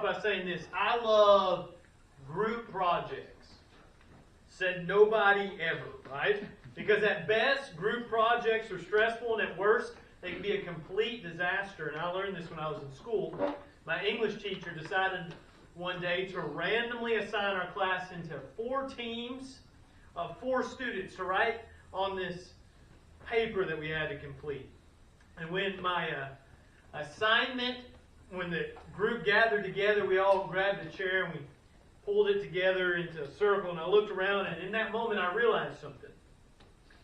off by saying this. I love group projects. Said nobody ever, right? Because at best, group projects are stressful, and at worst, they can be a complete disaster. And I learned this when I was in school. My English teacher decided one day to randomly assign our class into 4 teams of 4 students to write on this paper that we had to complete. And when my assignment, when the group gathered together, we all grabbed a chair and we pulled it together into a circle, and I looked around, and in that moment I realized something.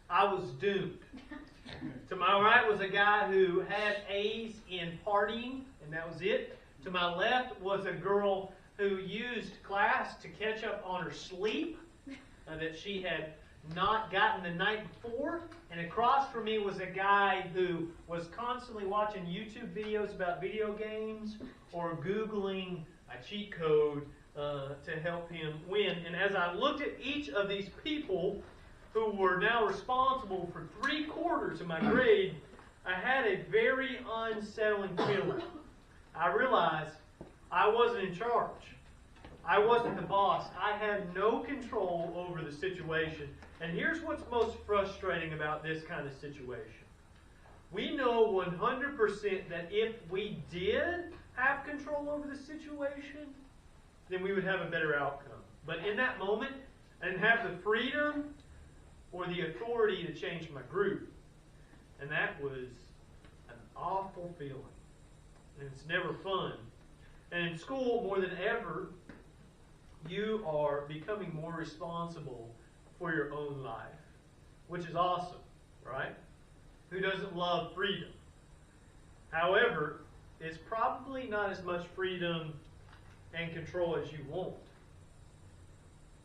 I was doomed. To my right was a guy who had A's in partying, and that was it. To my left was a girl who used class to catch up on her sleep that she had not gotten the night before. And across from me was a guy who was constantly watching YouTube videos about video games or Googling a cheat code to help him win. And as I looked at each of these people who were now responsible for 3/4 of my grade, I had a very unsettling feeling. I realized I wasn't in charge. I wasn't the boss. I had no control over the situation. And here's what's most frustrating about this kind of situation. We know 100% that if we did have control over the situation, then we would have a better outcome. But in that moment, I didn't have the freedom or the authority to change my group. And that was an awful feeling. And it's never fun. And in school, more than ever, you are becoming more responsible for your own life, which is awesome, right? Who doesn't love freedom? However, it's probably not as much freedom and control as you want.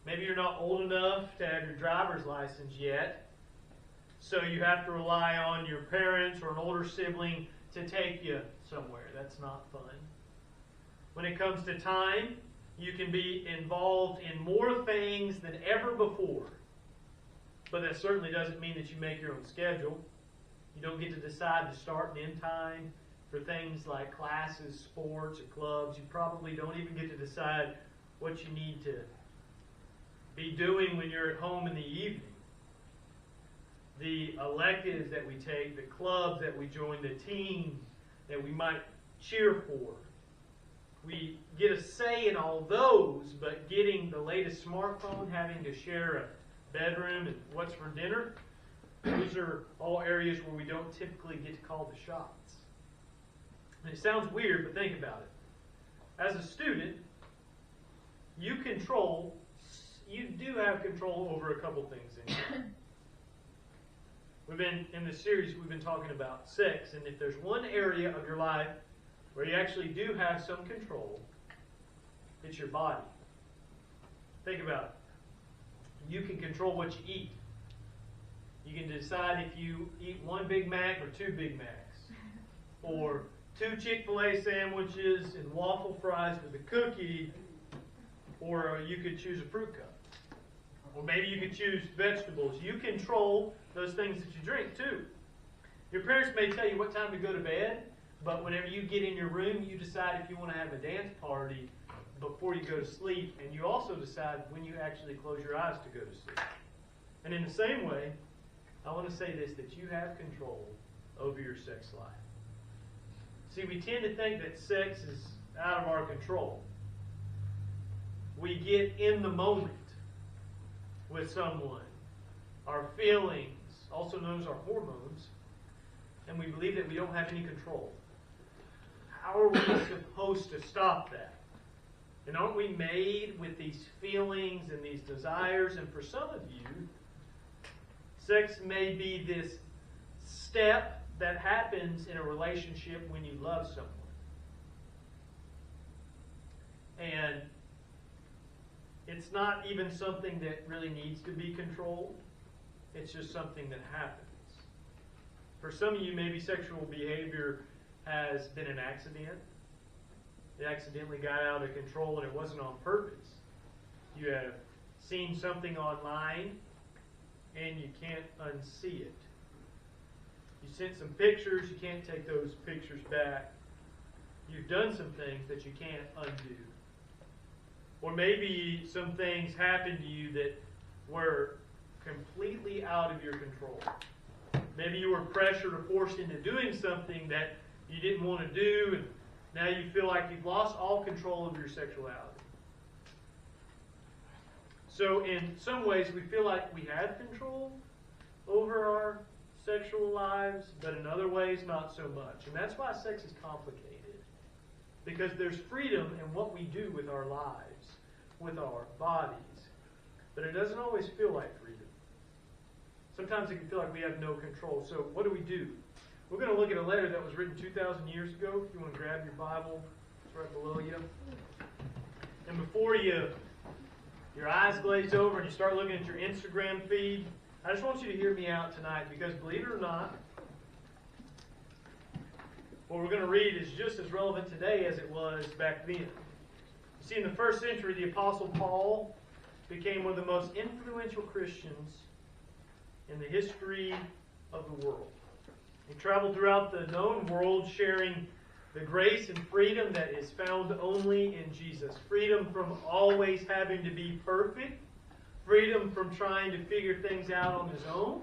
Maybe you're not old enough to have your driver's license yet, so you have to rely on your parents or an older sibling to take you somewhere. That's not fun. When it comes to time, you can be involved in more things than ever before. But that certainly doesn't mean that you make your own schedule. You don't get to decide the start and end time for things like classes, sports, or clubs. You probably don't even get to decide what you need to be doing when you're at home in the evening. The electives that we take, the clubs that we join, the teams that we might cheer for. We get a say in all those, but getting the latest smartphone, having to share a bedroom, and what's for dinner, those are all areas where we don't typically get to call the shots. And it sounds weird, but think about it. As a student, you do have control over a couple things in here. In this series, we've been talking about sex, and if there's one area of your life where you actually do have some control, it's your body. Think about it. You can control what you eat. You can decide if you eat 1 Big Mac or 2 Big Macs, or 2 Chick-fil-A sandwiches and waffle fries with a cookie, or you could choose a fruit cup. Or maybe you could choose vegetables. You control those things that you drink too. Your parents may tell you what time to go to bed, but whenever you get in your room, you decide if you want to have a dance party before you go to sleep, and you also decide when you actually close your eyes to go to sleep. And in the same way, I want to say this, that you have control over your sex life. See, we tend to think that sex is out of our control. We get in the moment with someone, our feelings, also known as our hormones, and we believe that we don't have any control. How are we supposed to stop that? And aren't we made with these feelings and these desires? And for some of you, sex may be this step that happens in a relationship when you love someone. And it's not even something that really needs to be controlled. It's just something that happens. For some of you, maybe sexual behavior has been an accident. It accidentally got out of control and it wasn't on purpose. You have seen something online and you can't unsee it. You sent some pictures, you can't take those pictures back. you've done some things that you can't undo. Or maybe some things happened to you that were completely out of your control. Maybe you were pressured or forced into doing something that you didn't want to do, and now you feel like you've lost all control of your sexuality. So in some ways, we feel like we have control over our sexual lives, but in other ways, not so much. And that's why sex is complicated. Because there's freedom in what we do with our lives, with our bodies. But it doesn't always feel like freedom. Sometimes it can feel like we have no control. So what do? We're going to look at a letter that was written 2,000 years ago. If you want to grab your Bible, it's right below you. And before your eyes glaze over and you start looking at your Instagram feed, I just want you to hear me out tonight, because believe it or not, what we're going to read is just as relevant today as it was back then. You see, in the first century, the Apostle Paul became one of the most influential Christians in the history of the world. He traveled throughout the known world sharing the grace and freedom that is found only in Jesus. Freedom from always having to be perfect. Freedom from trying to figure things out on his own.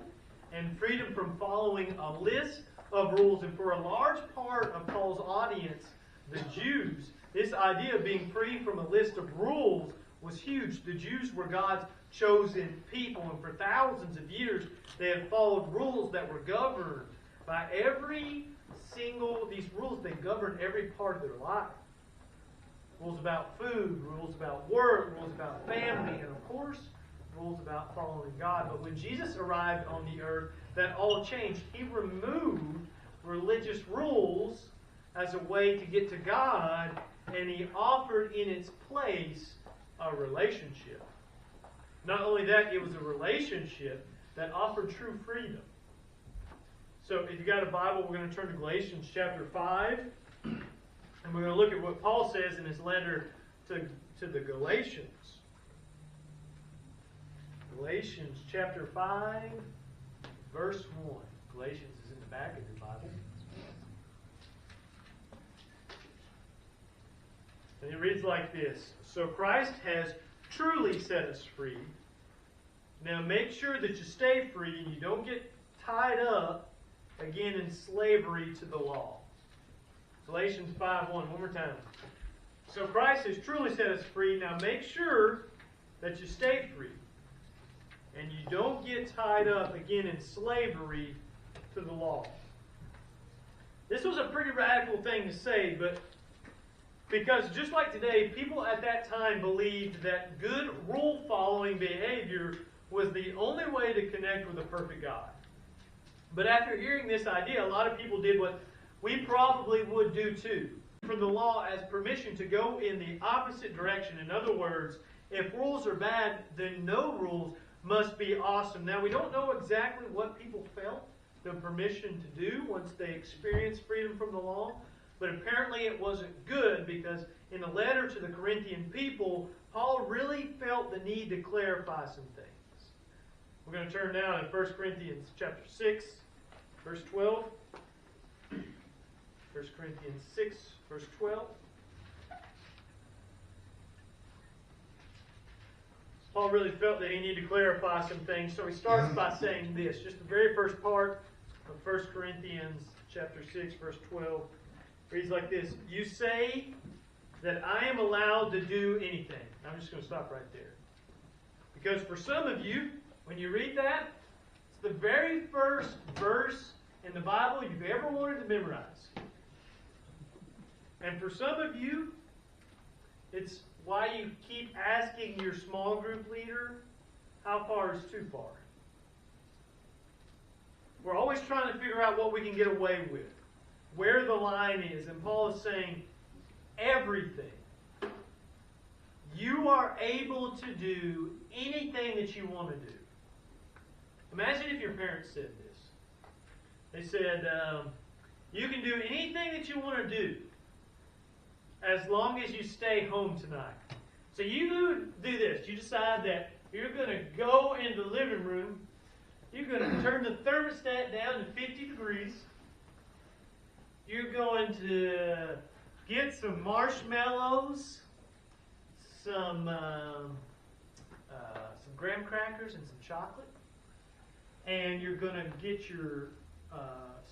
And freedom from following a list of rules. And for a large part of Paul's audience, the Jews, this idea of being free from a list of rules was huge. The Jews were God's chosen people, and for thousands of years they had followed rules that were governed by these rules, they governed every part of their life. Rules about food, rules about work, rules about family, and of course, rules about following God. But when Jesus arrived on the earth, that all changed. He removed religious rules as a way to get to God, and He offered in its place a relationship. Not only that, it was a relationship that offered true freedom. So if you got a Bible, we're going to turn to Galatians chapter 5, and we're going to look at what Paul says in his letter to the Galatians. Galatians chapter 5, verse 1. Galatians is in the back of your Bible. And it reads like this. So Christ has truly set us free. Now make sure that you stay free and you don't get tied up again in slavery to the law. Galatians 5:1, one more time. So Christ has truly set us free. Now make sure that you stay free. And you don't get tied up again in slavery to the law. This was a pretty radical thing to say, but because just like today, people at that time believed that good rule-following behavior was the only way to connect with a perfect God. But after hearing this idea, a lot of people did what we probably would do too. From the law as permission to go in the opposite direction. In other words, if rules are bad, then no rules must be awesome. Now, we don't know exactly what people felt the permission to do once they experienced freedom from the law, but apparently it wasn't good, because in the letter to the Corinthian people, Paul really felt the need to clarify some things. We're going to turn now to 1 Corinthians chapter 6, verse 12. 1 Corinthians 6, verse 12. Paul really felt that he needed to clarify some things, so he starts by saying this. Just the very first part of 1 Corinthians chapter 6, verse 12. Reads like this. You say that I am allowed to do anything. I'm just going to stop right there. Because for some of you, when you read that, it's the very first verse in the Bible you've ever wanted to memorize. And for some of you, it's why you keep asking your small group leader, how far is too far? We're always trying to figure out what we can get away with, where the line is. And Paul is saying, everything. You are able to do anything that you want to do. Imagine if your parents said this. They said, you can do anything that you want to do as long as you stay home tonight. So you do this. You decide that you're going to go into the living room. You're going to turn the thermostat down to 50 degrees. You're going to get some marshmallows, some graham crackers, and some chocolate. And you're going to get your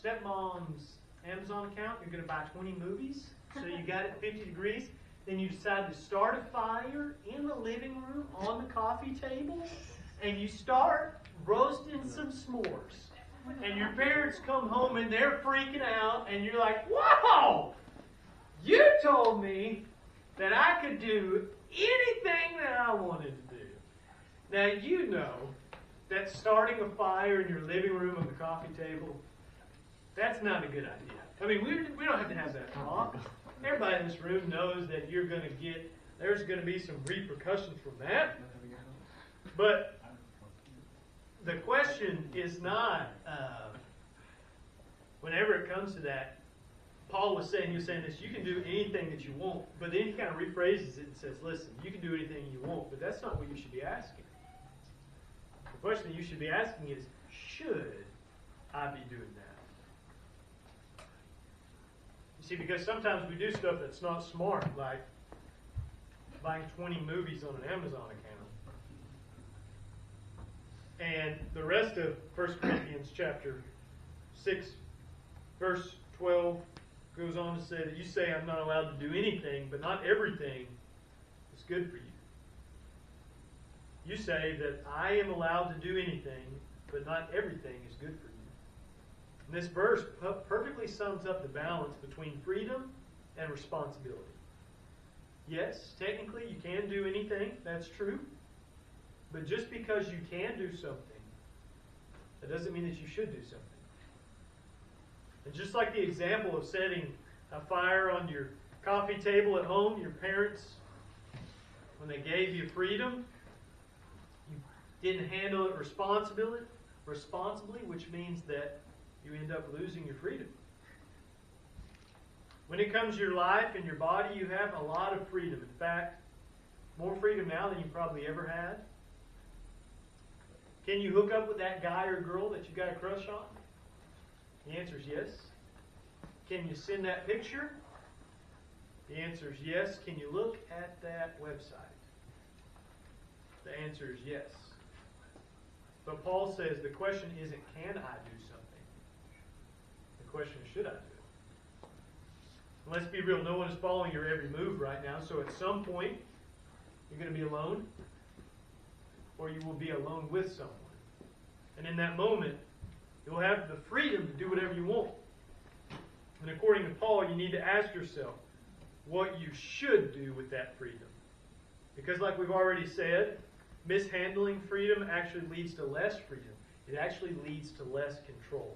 stepmom's Amazon account. You're going to buy 20 movies. So you got it 50 degrees. Then you decide to start a fire in the living room on the coffee table. And you start roasting some s'mores. And your parents come home and they're freaking out. And you're like, whoa! You told me that I could do anything that I wanted to do. Now you know that starting a fire in your living room on the coffee table, that's not a good idea. I mean, we don't have to have that talk. Everybody in this room knows that there's going to be some repercussions from that. But the question is not, whenever it comes to that, Paul was saying this, you can do anything that you want, but then he kind of rephrases it and says, listen, you can do anything you want, but that's not what you should be asking. The question you should be asking is, should I be doing that? You see, because sometimes we do stuff that's not smart, like buying 20 movies on an Amazon account. And the rest of 1 Corinthians chapter 6, verse 12 goes on to say that you say I'm not allowed to do anything, but not everything is good for you. You say that I am allowed to do anything, but not everything is good for you. And this verse perfectly sums up the balance between freedom and responsibility. Yes, technically you can do anything, that's true. But just because you can do something, that doesn't mean that you should do something. And just like the example of setting a fire on your coffee table at home, your parents, when they gave you freedom, you didn't handle it responsibly, which means that you end up losing your freedom. When it comes to your life and your body, you have a lot of freedom. In fact, more freedom now than you probably ever had. Can you hook up with that guy or girl that you got a crush on? The answer is yes. Can you send that picture? The answer is yes. Can you look at that website? The answer is yes. But Paul says the question isn't, can I do something? The question is, should I do it? And let's be real, no one is following your every move right now, so at some point, you're going to be alone, or you will be alone with someone. And in that moment, you'll have the freedom to do whatever you want. And according to Paul, you need to ask yourself what you should do with that freedom. Because like we've already said, mishandling freedom actually leads to less freedom. It actually leads to less control.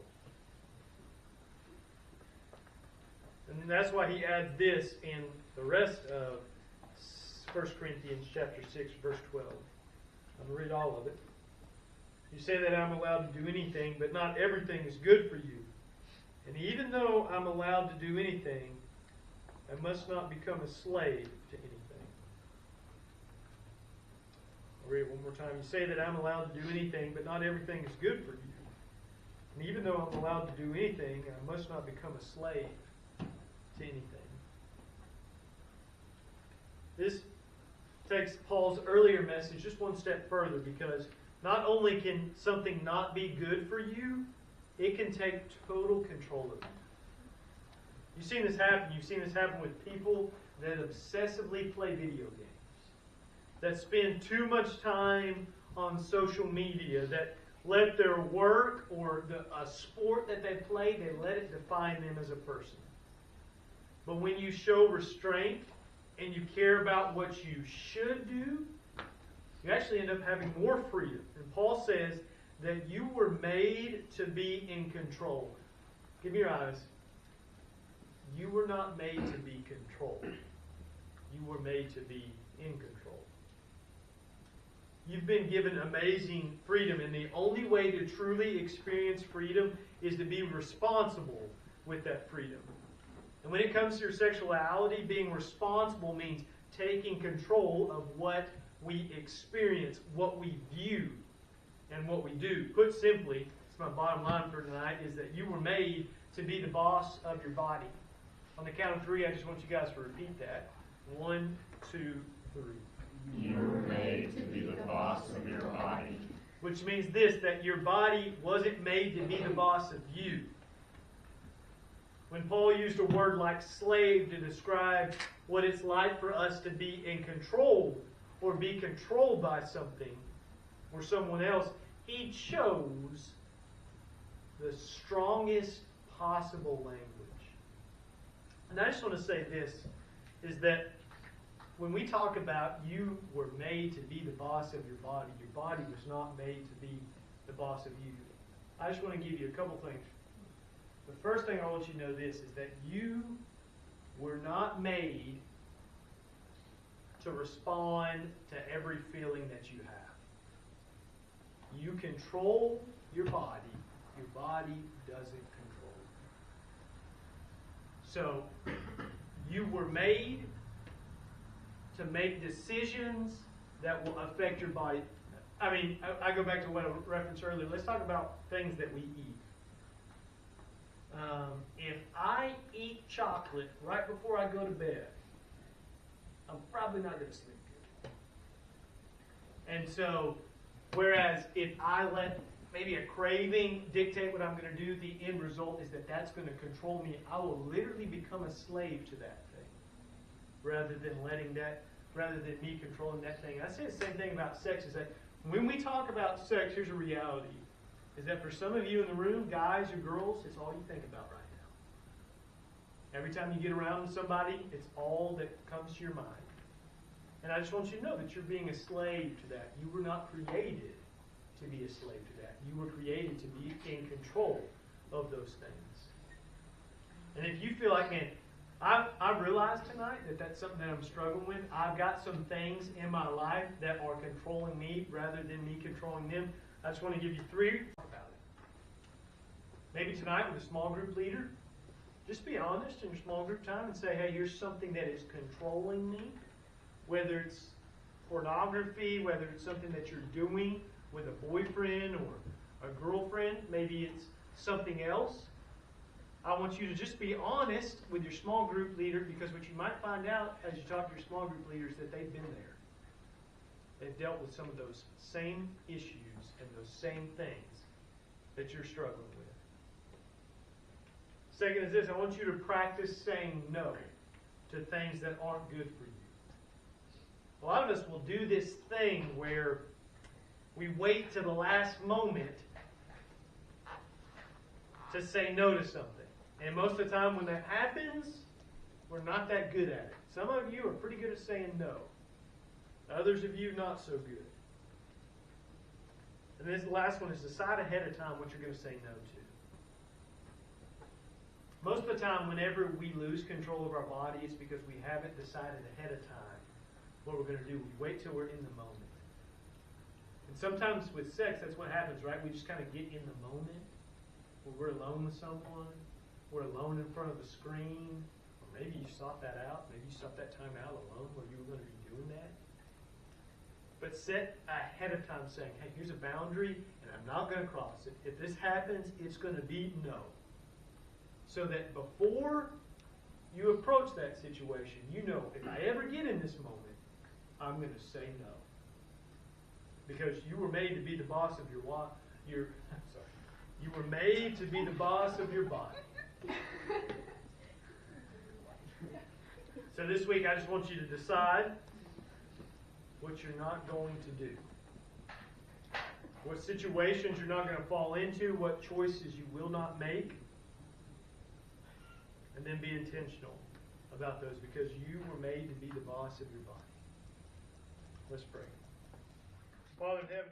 And that's why he adds this in the rest of 1 Corinthians chapter 6, verse 12. I'm going to read all of it. You say that I'm allowed to do anything, but not everything is good for you. And even though I'm allowed to do anything, I must not become a slave to anything. I'll read it one more time. You say that I'm allowed to do anything, but not everything is good for you. And even though I'm allowed to do anything, I must not become a slave to anything. This takes Paul's earlier message just one step further, because not only can something not be good for you, it can take total control of you. You've seen this happen. You've seen this happen with people that obsessively play video games, that spend too much time on social media, that let their work or a sport that they play, they let it define them as a person. But when you show restraint and you care about what you should do, you actually end up having more freedom. And Paul says that you were made to be in control. Give me your eyes. You were not made to be controlled. You were made to be in control. You've been given amazing freedom, and the only way to truly experience freedom is to be responsible with that freedom. And when it comes to your sexuality, being responsible means taking control of what we experience, what we view, and what we do. Put simply, it's my bottom line for tonight, is that you were made to be the boss of your body. On the count of three, I just want you guys to repeat that. 1, 2, 3. You were made to be the boss of your body. Which means this, that your body wasn't made to be the boss of you. When Paul used a word like slave to describe what it's like for us to be in control or be controlled by something or someone else, he chose the strongest possible language. And I just want to say this, is that when we talk about you were made to be the boss of your body was not made to be the boss of you. I just want to give you a couple things. The first thing I want you to know this is that you were not made to respond to every feeling that you have. You control your body doesn't control you. So, you were made to make decisions that will affect your body. I mean, I go back to what I referenced earlier. Let's talk about things that we eat. If I eat chocolate right before I go to bed, I'm probably not going to sleep good. And so, whereas if I let maybe a craving dictate what I'm going to do, the end result is that that's going to control me. I will literally become a slave to that thing, rather than me controlling that thing. I say the same thing about sex, is that when we talk about sex, here's a reality, is that for some of you in the room, guys or girls, it's all you think about right now. Every time you get around somebody, it's all that comes to your mind. And I just want you to know that you're being a slave to that. You were not created to be a slave to that. You were created to be in control of those things. And if you feel like, man, I realized tonight that that's something that I'm struggling with. I've got some things in my life that are controlling me rather than me controlling them. I just want to give you 3 about it. Maybe tonight with a small group leader, just be honest in your small group time and say, hey, here's something that is controlling me. Whether it's pornography, whether it's something that you're doing with a boyfriend or a girlfriend, maybe it's something else. I want you to just be honest with your small group leader, because what you might find out as you talk to your small group leaders is that they've been there. They've dealt with some of those same issues and those same things that you're struggling with. Second is this, I want you to practice saying no to things that aren't good for you. A lot of us will do this thing where we wait to the last moment to say no to something. And most of the time when that happens, we're not that good at it. Some of you are pretty good at saying no. Others of you, not so good. And this last one is decide ahead of time what you're going to say no to. Most of the time, whenever we lose control of our body, it's because we haven't decided ahead of time what we're going to do. We wait till we're in the moment. And sometimes with sex, that's what happens, right? We just kind of get in the moment where we're alone with someone. We're alone in front of the screen. Or maybe you sought that out. Maybe you sought that time out alone where you were going to be doing that. But set ahead of time saying, hey, here's a boundary, and I'm not going to cross it. If this happens, it's going to be no. So that before you approach that situation, you know, if I ever get in this moment, I'm going to say no. Because you were made to be the boss of you were made to be the boss of your body. So this week I just want you to decide what you're not going to do. What situations you're not going to fall into, what choices you will not make. And then be intentional about those, because you were made to be the boss of your body. Let's pray. Father in heaven,